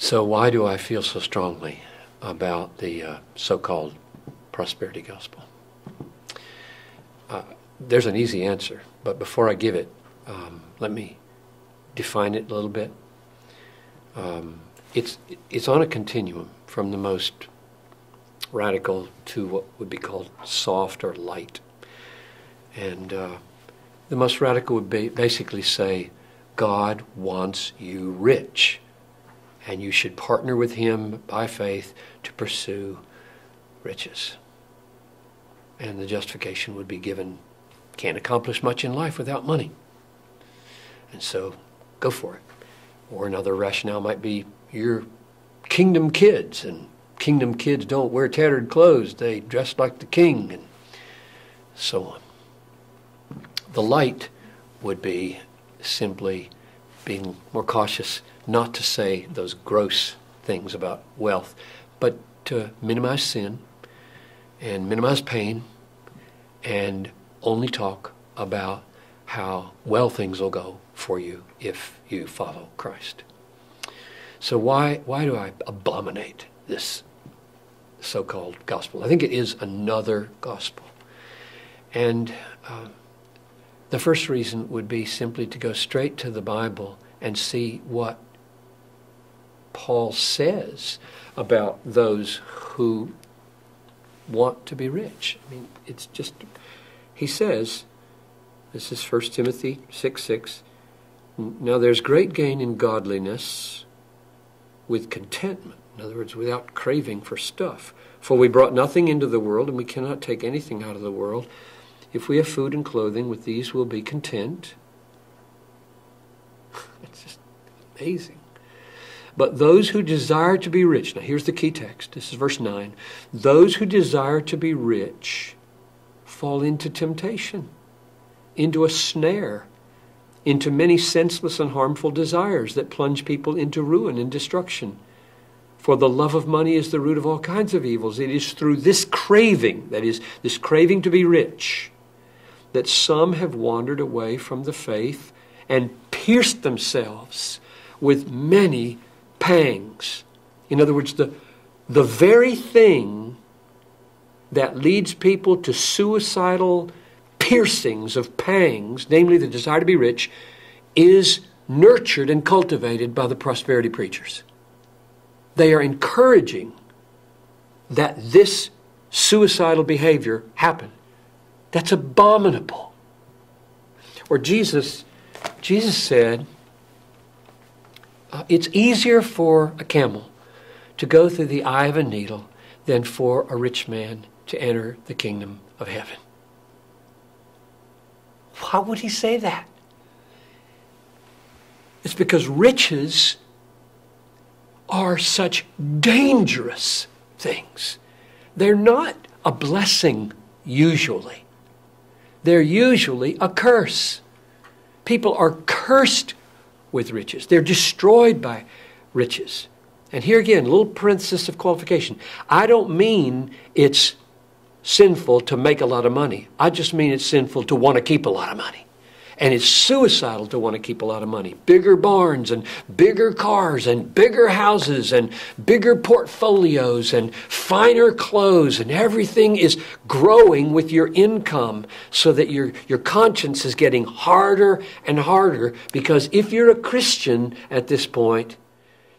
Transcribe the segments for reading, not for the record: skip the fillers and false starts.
So why do I feel so strongly about the so-called prosperity gospel? There's an easy answer, but before I give it, let me define it a little bit. It's on a continuum from the most radical to what would be called soft or light. And the most radical would be basically say, God wants you rich, and you should partner with him by faith to pursue riches. And the justification would be given, can't accomplish much in life without money. And so go for it. Or another rationale might be, you're kingdom kids, and kingdom kids don't wear tattered clothes. They dress like the king, and so on. The light would be simply being more cautious not to say those gross things about wealth, but to minimize sin and minimize pain and only talk about how well things will go for you if you follow Christ. So why do I abominate this so-called gospel? I think it is another gospel. And the first reason would be simply to go straight to the Bible and see what Paul says about those who want to be rich. I mean, it's just, he says, this is 1 Timothy 6:6, now there's great gain in godliness with contentment. In other words, without craving for stuff. For we brought nothing into the world, and we cannot take anything out of the world. If we have food and clothing, with these we'll be content. It's just amazing. But those who desire to be rich, now here's the key text, this is verse 9. Those who desire to be rich fall into temptation, into a snare, into many senseless and harmful desires that plunge people into ruin and destruction. For the love of money is the root of all kinds of evils. It is through this craving, that is, this craving to be rich, that some have wandered away from the faith and pierced themselves with many pangs. In other words, the very thing that leads people to suicidal piercings of pangs, namely the desire to be rich, is nurtured and cultivated by the prosperity preachers. They are encouraging that this suicidal behavior happen. That's abominable. Or Jesus said, it's easier for a camel to go through the eye of a needle than for a rich man to enter the kingdom of heaven. Why would he say that? It's because riches are such dangerous things. They're not a blessing usually. They're usually a curse. People are cursed with riches. They're destroyed by riches. And here again, a little parenthesis of qualification. I don't mean it's sinful to make a lot of money. I just mean it's sinful to want to keep a lot of money. And it's suicidal to want to keep a lot of money. Bigger barns and bigger cars and bigger houses and bigger portfolios and finer clothes, and everything is growing with your income so that your conscience is getting harder and harder, because if you're a Christian at this point,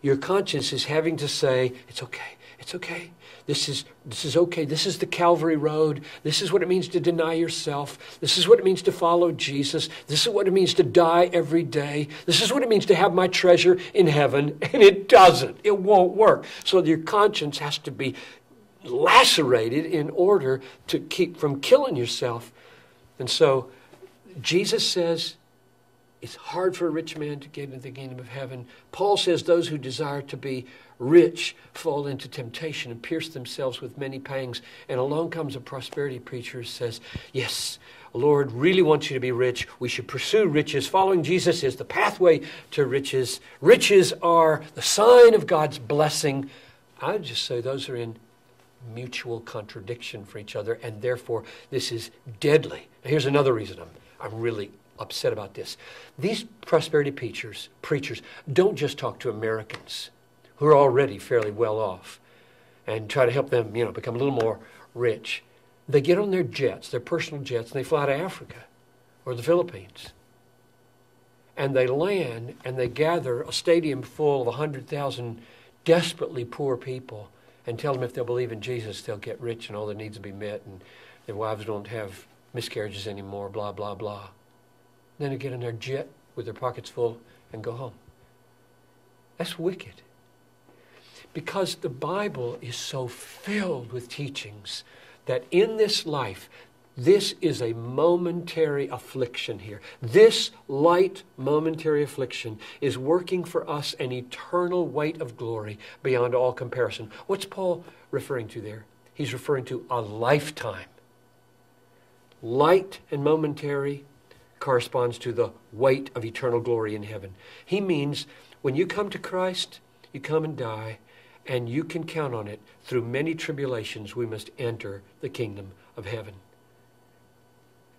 your conscience is having to say, it's okay, it's okay. This is okay. This is the Calvary Road. This is what it means to deny yourself. This is what it means to follow Jesus. This is what it means to die every day. This is what it means to have my treasure in heaven. And it doesn't. It won't work. So your conscience has to be lacerated in order to keep from killing yourself. And so Jesus says, it's hard for a rich man to get into the kingdom of heaven. Paul says those who desire to be rich fall into temptation and pierce themselves with many pangs. And along comes a prosperity preacher who says, yes, the Lord really wants you to be rich. We should pursue riches. Following Jesus is the pathway to riches. Riches are the sign of God's blessing. I would just say those are in mutual contradiction for each other, and therefore this is deadly. Now, here's another reason I'm really upset about this. These prosperity preachers don't just talk to Americans who are already fairly well off and try to help them, become a little more rich. They get on their jets, their personal jets, and they fly to Africa or the Philippines. And they land and they gather a stadium full of 100,000 desperately poor people and tell them if they'll believe in Jesus, they'll get rich and all their needs will be met and their wives don't have miscarriages anymore, blah, blah, blah. Then they get in their jet with their pockets full and go home. That's wicked. Because the Bible is so filled with teachings that in this life, this is a momentary affliction here. This light momentary affliction is working for us an eternal weight of glory beyond all comparison. What's Paul referring to there? He's referring to a lifetime. Light and momentary corresponds to the weight of eternal glory in heaven. He means when you come to Christ, you come and die, and you can count on it. Through many tribulations, we must enter the kingdom of heaven.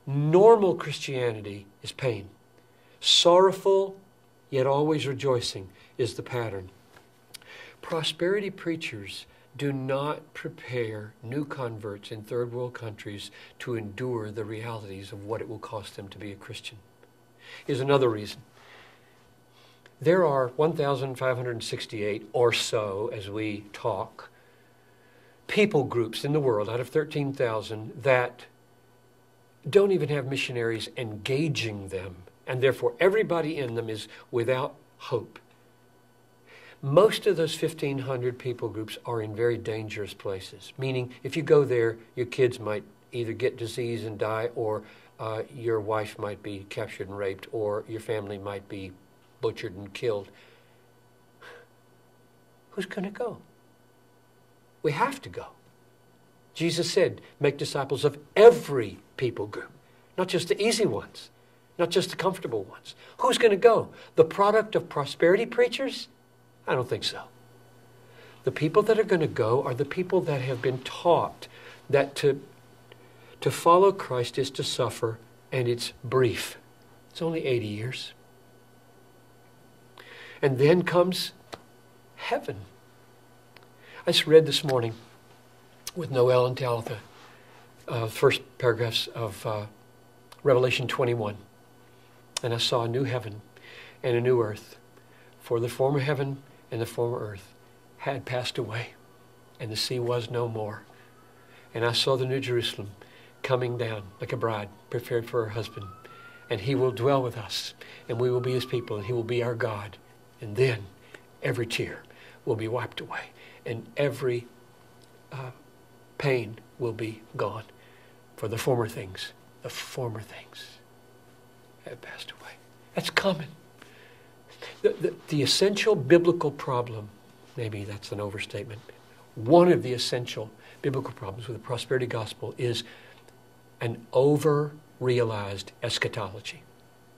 Normal Christianity is pain. Sorrowful, yet always rejoicing, is the pattern. Prosperity preachers do not prepare new converts in third world countries to endure the realities of what it will cost them to be a Christian. Here's another reason. There are 1,568 or so, as we talk, people groups in the world out of 13,000 that don't even have missionaries engaging them, and therefore everybody in them is without hope. Most of those 1,500 people groups are in very dangerous places, meaning if you go there, your kids might either get disease and die, or your wife might be captured and raped, or your family might be butchered and killed. Who's going to go? We have to go. Jesus said, make disciples of every people group, not just the easy ones, not just the comfortable ones. Who's going to go? The product of prosperity preachers? I don't think so. The people that are going to go are the people that have been taught that to follow Christ is to suffer, and it's brief. It's only 80 years. And then comes heaven. I just read this morning with Noel and Talitha, first paragraphs of Revelation 21. And I saw a new heaven and a new earth. For the former heaven and the former earth had passed away, and the sea was no more. And I saw the new Jerusalem coming down like a bride prepared for her husband. And he will dwell with us, and we will be his people, and he will be our God. And then every tear will be wiped away, and every pain will be gone. For the former things have passed away. That's coming. The essential biblical problem, maybe that's an overstatement, one of the essential biblical problems with the prosperity gospel is an over-realized eschatology.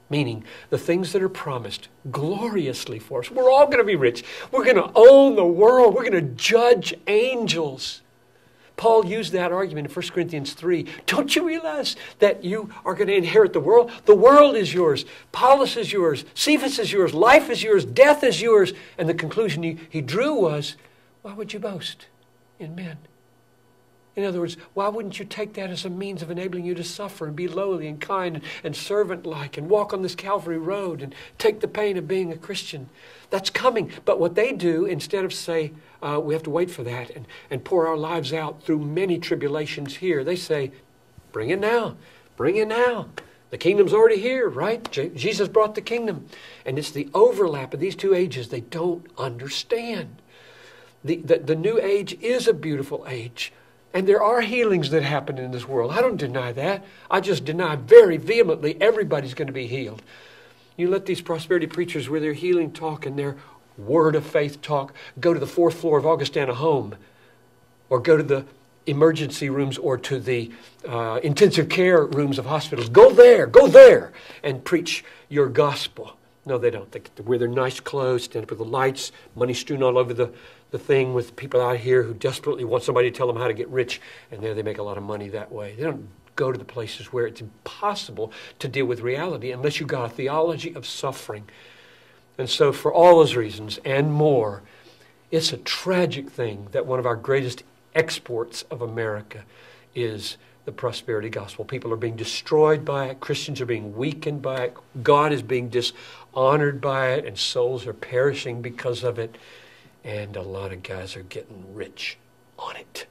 Meaning the things that are promised gloriously for us. We're all going to be rich. We're going to own the world. We're going to judge angels. Paul used that argument in 1 Corinthians 3. Don't you realize that you are going to inherit the world? The world is yours. Paulus is yours. Cephas is yours. Life is yours. Death is yours. And the conclusion he drew was, why would you boast in men? In other words, why wouldn't you take that as a means of enabling you to suffer and be lowly and kind and servant-like and walk on this Calvary road and take the pain of being a Christian? That's coming. But what they do, instead of say, we have to wait for that and pour our lives out through many tribulations here, they say, bring it now. Bring it now. The kingdom's already here, right? Jesus brought the kingdom. And it's the overlap of these two ages they don't understand. The new age is a beautiful age. And there are healings that happen in this world. I don't deny that. I just deny very vehemently everybody's going to be healed. You let these prosperity preachers with their healing talk and their word of faith talk go to the 4th floor of Augustana Home, or go to the emergency rooms or to the intensive care rooms of hospitals. Go there and preach your gospel. No, they don't. They wear their nice clothes, stand up with the lights, money strewn all over the thing, with people out here who desperately want somebody to tell them how to get rich, and there they make a lot of money that way. They don't go to the places where it's impossible to deal with reality unless you've got a theology of suffering. And so for all those reasons and more, It's a tragic thing that one of our greatest exports of America is the prosperity gospel. People are being destroyed by it. Christians are being weakened by it. God is being dishonored by it, and souls are perishing because of it. And a lot of guys are getting rich on it.